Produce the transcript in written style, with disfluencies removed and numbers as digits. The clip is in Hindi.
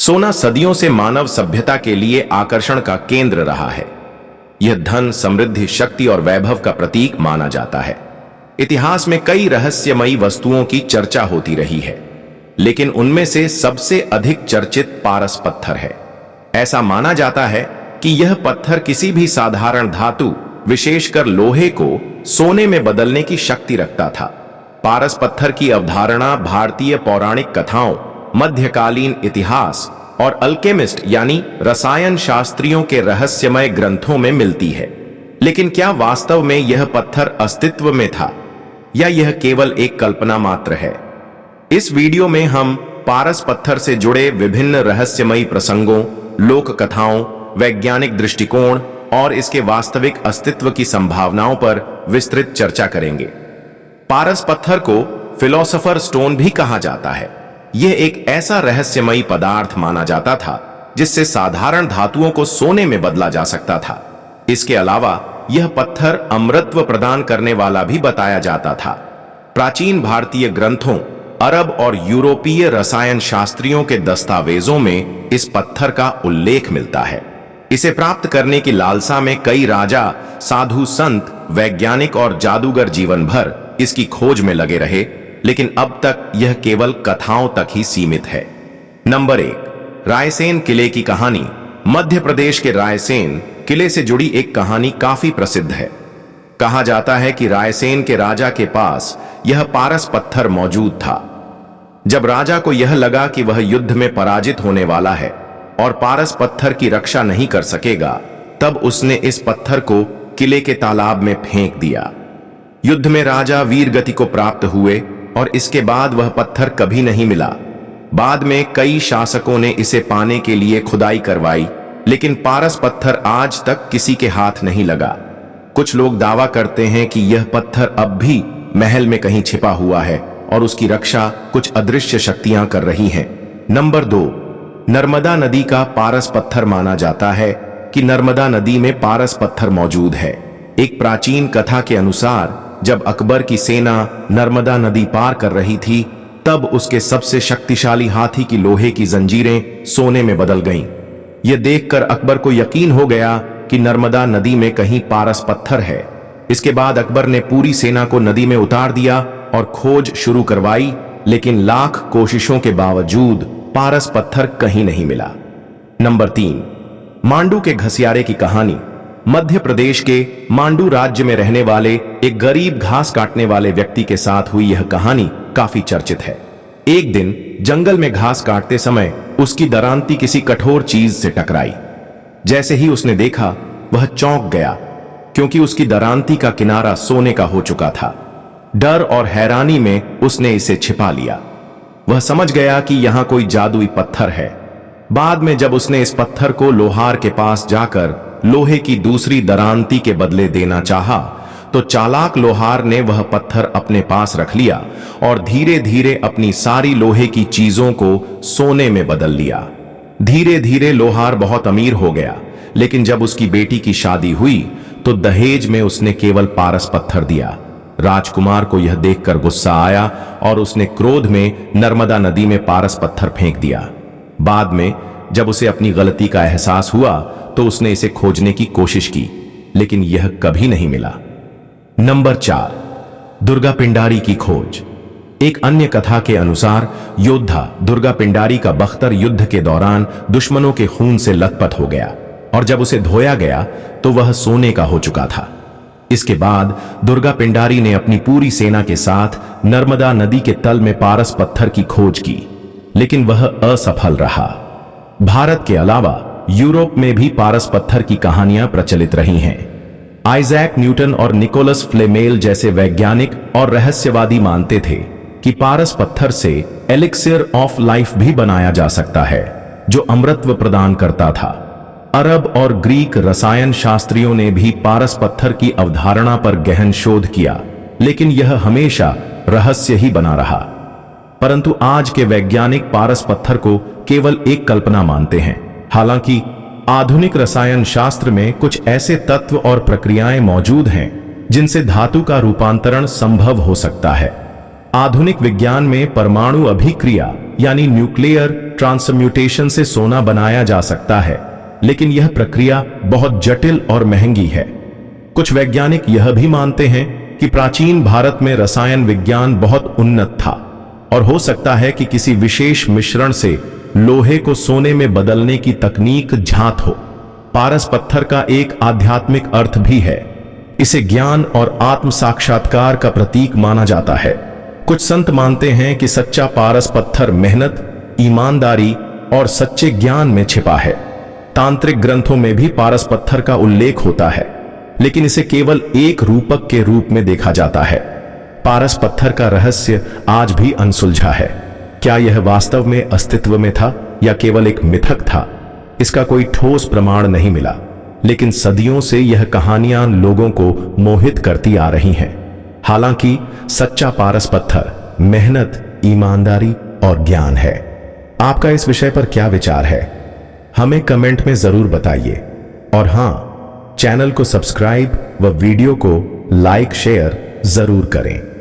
सोना सदियों से मानव सभ्यता के लिए आकर्षण का केंद्र रहा है। यह धन, समृद्धि, शक्ति और वैभव का प्रतीक माना जाता है। इतिहास में कई रहस्यमयी वस्तुओं की चर्चा होती रही है, लेकिन उनमें से सबसे अधिक चर्चित पारस पत्थर है। ऐसा माना जाता है कि यह पत्थर किसी भी साधारण धातु, विशेषकर लोहे को सोने में बदलने की शक्ति रखता था। पारस पत्थर की अवधारणा भारतीय पौराणिक कथाओं, मध्यकालीन इतिहास और अल्केमिस्ट यानी रसायन शास्त्रियों के रहस्यमय ग्रंथों में मिलती है। लेकिन क्या वास्तव में यह पत्थर अस्तित्व में था या यह केवल एक कल्पना मात्र है? इस वीडियो में हम पारस पत्थर से जुड़े विभिन्न रहस्यमयी प्रसंगों, लोक कथाओं, वैज्ञानिक दृष्टिकोण और इसके वास्तविक अस्तित्व की संभावनाओं पर विस्तृत चर्चा करेंगे। पारस पत्थर को फिलोसोफर स्टोन भी कहा जाता है। यह एक ऐसा रहस्यमयी पदार्थ माना जाता था जिससे साधारण धातुओं को सोने में बदला जा सकता था। इसके अलावा यह पत्थर अमरत्व प्रदान करने वाला भी बताया जाता था। प्राचीन भारतीय ग्रंथों, अरब और यूरोपीय रसायन शास्त्रियों के दस्तावेजों में इस पत्थर का उल्लेख मिलता है। इसे प्राप्त करने की लालसा में कई राजा, साधु संत, वैज्ञानिक और जादूगर जीवन भर इसकी खोज में लगे रहे, लेकिन अब तक यह केवल कथाओं तक ही सीमित है। नंबर 1, रायसेन किले की कहानी। मध्य प्रदेश के रायसेन किले से जुड़ी एक कहानी काफी प्रसिद्ध है। कहा जाता है कि रायसेन के राजा के पास यह पारस पत्थर मौजूद था। जब राजा को यह लगा कि वह युद्ध में पराजित होने वाला है और पारस पत्थर की रक्षा नहीं कर सकेगा, तब उसने इस पत्थर को किले के तालाब में फेंक दिया। युद्ध में राजा वीर गति को प्राप्त हुए और इसके बाद वह पत्थर कभी नहीं मिला। बाद में कई शासकों ने इसे पाने के लिए खुदाई करवाई, लेकिन पारस पत्थर आज तक किसी के हाथ नहीं लगा। कुछ लोग दावा करते हैं कि यह पत्थर अब भी महल में कहीं छिपा हुआ है और उसकी रक्षा कुछ अदृश्य शक्तियां कर रही हैं। नंबर 2, नर्मदा नदी का पारस पत्थर। माना जाता है कि नर्मदा नदी में पारस पत्थर मौजूद है। एक प्राचीन कथा के अनुसार जब अकबर की सेना नर्मदा नदी पार कर रही थी, तब उसके सबसे शक्तिशाली हाथी की लोहे की जंजीरें सोने में बदल गईं। यह देखकर अकबर को यकीन हो गया कि नर्मदा नदी में कहीं पारस पत्थर है। इसके बाद अकबर ने पूरी सेना को नदी में उतार दिया और खोज शुरू करवाई, लेकिन लाख कोशिशों के बावजूद पारस पत्थर कहीं नहीं मिला। नंबर 3, मांडू के घसियारे की कहानी। मध्य प्रदेश के मांडू राज्य में रहने वाले एक गरीब घास काटने वाले व्यक्ति के साथ हुई यह कहानी काफी चर्चित है। एक दिन जंगल में घास काटते समय उसकी दरांती किसी कठोर चीज से टकराई। जैसे ही उसने देखा, वह चौंक गया, क्योंकि उसकी दरांती का किनारा सोने का हो चुका था। डर और हैरानी में उसने इसे छिपा लिया। वह समझ गया कि यहां कोई जादुई पत्थर है। बाद में जब उसने इस पत्थर को लोहार के पास जाकर लोहे की दूसरी दरांती के बदले देना चाहा, तो चालाक लोहार ने वह पत्थर अपने पास रख लिया और धीरे धीरे अपनी सारी लोहे की चीजों को सोने में बदल लिया। धीरे धीरे लोहार बहुत अमीर हो गया, लेकिन जब उसकी बेटी की शादी हुई तो दहेज में उसने केवल पारस पत्थर दिया। राजकुमार को यह देखकर गुस्सा आया और उसने क्रोध में नर्मदा नदी में पारस पत्थर फेंक दिया। बाद में जब उसे अपनी गलती का एहसास हुआ तो उसने इसे खोजने की कोशिश की, लेकिन यह कभी नहीं मिला। नंबर 4, दुर्गा पिंडारी की खोज। एक अन्य कथा के अनुसार योद्धा दुर्गा पिंडारी का बख्तर युद्ध के दौरान दुश्मनों के खून से लथपथ हो गया और जब उसे धोया गया तो वह सोने का हो चुका था। इसके बाद दुर्गा पिंडारी ने अपनी पूरी सेना के साथ नर्मदा नदी के तल में पारस पत्थर की खोज की, लेकिन वह असफल रहा। भारत के अलावा यूरोप में भी पारस पत्थर की कहानियां प्रचलित रही हैं। आइजैक न्यूटन और निकोलस फ्लेमेल जैसे वैज्ञानिक और रहस्यवादी मानते थे कि पारस पत्थर से एलिक्सिर ऑफ लाइफ भी बनाया जा सकता है, जो अमरत्व प्रदान करता था। अरब और ग्रीक रसायन शास्त्रियों ने भी पारस पत्थर की अवधारणा पर गहन शोध किया, लेकिन यह हमेशा रहस्य ही बना रहा। परंतु आज के वैज्ञानिक पारस पत्थर को केवल एक कल्पना मानते हैं। हालांकि आधुनिक रसायन शास्त्र में कुछ ऐसे तत्व और प्रक्रियाएं मौजूद हैं जिनसे धातु का रूपांतरण संभव हो सकता है। आधुनिक विज्ञान में परमाणु अभिक्रिया यानी न्यूक्लियर ट्रांसम्यूटेशन से सोना बनाया जा सकता है, लेकिन यह प्रक्रिया बहुत जटिल और महंगी है। कुछ वैज्ञानिक यह भी मानते हैं कि प्राचीन भारत में रसायन विज्ञान बहुत उन्नत था और हो सकता है कि किसी विशेष मिश्रण से लोहे को सोने में बदलने की तकनीक ज्ञात हो। पारस पत्थर का एक आध्यात्मिक अर्थ भी है। इसे ज्ञान और आत्म साक्षात्कार का प्रतीक माना जाता है। कुछ संत मानते हैं कि सच्चा पारस पत्थर मेहनत, ईमानदारी और सच्चे ज्ञान में छिपा है। तांत्रिक ग्रंथों में भी पारस पत्थर का उल्लेख होता है, लेकिन इसे केवल एक रूपक के रूप में देखा जाता है। पारस पत्थर का रहस्य आज भी अनसुलझा है। क्या यह वास्तव में अस्तित्व में था या केवल एक मिथक था? इसका कोई ठोस प्रमाण नहीं मिला, लेकिन सदियों से यह कहानियां लोगों को मोहित करती आ रही हैं। हालांकि सच्चा पारस पत्थर मेहनत, ईमानदारी और ज्ञान है। आपका इस विषय पर क्या विचार है? हमें कमेंट में जरूर बताइए। और हां, चैनल को सब्सक्राइब व वीडियो को लाइक शेयर जरूर करें।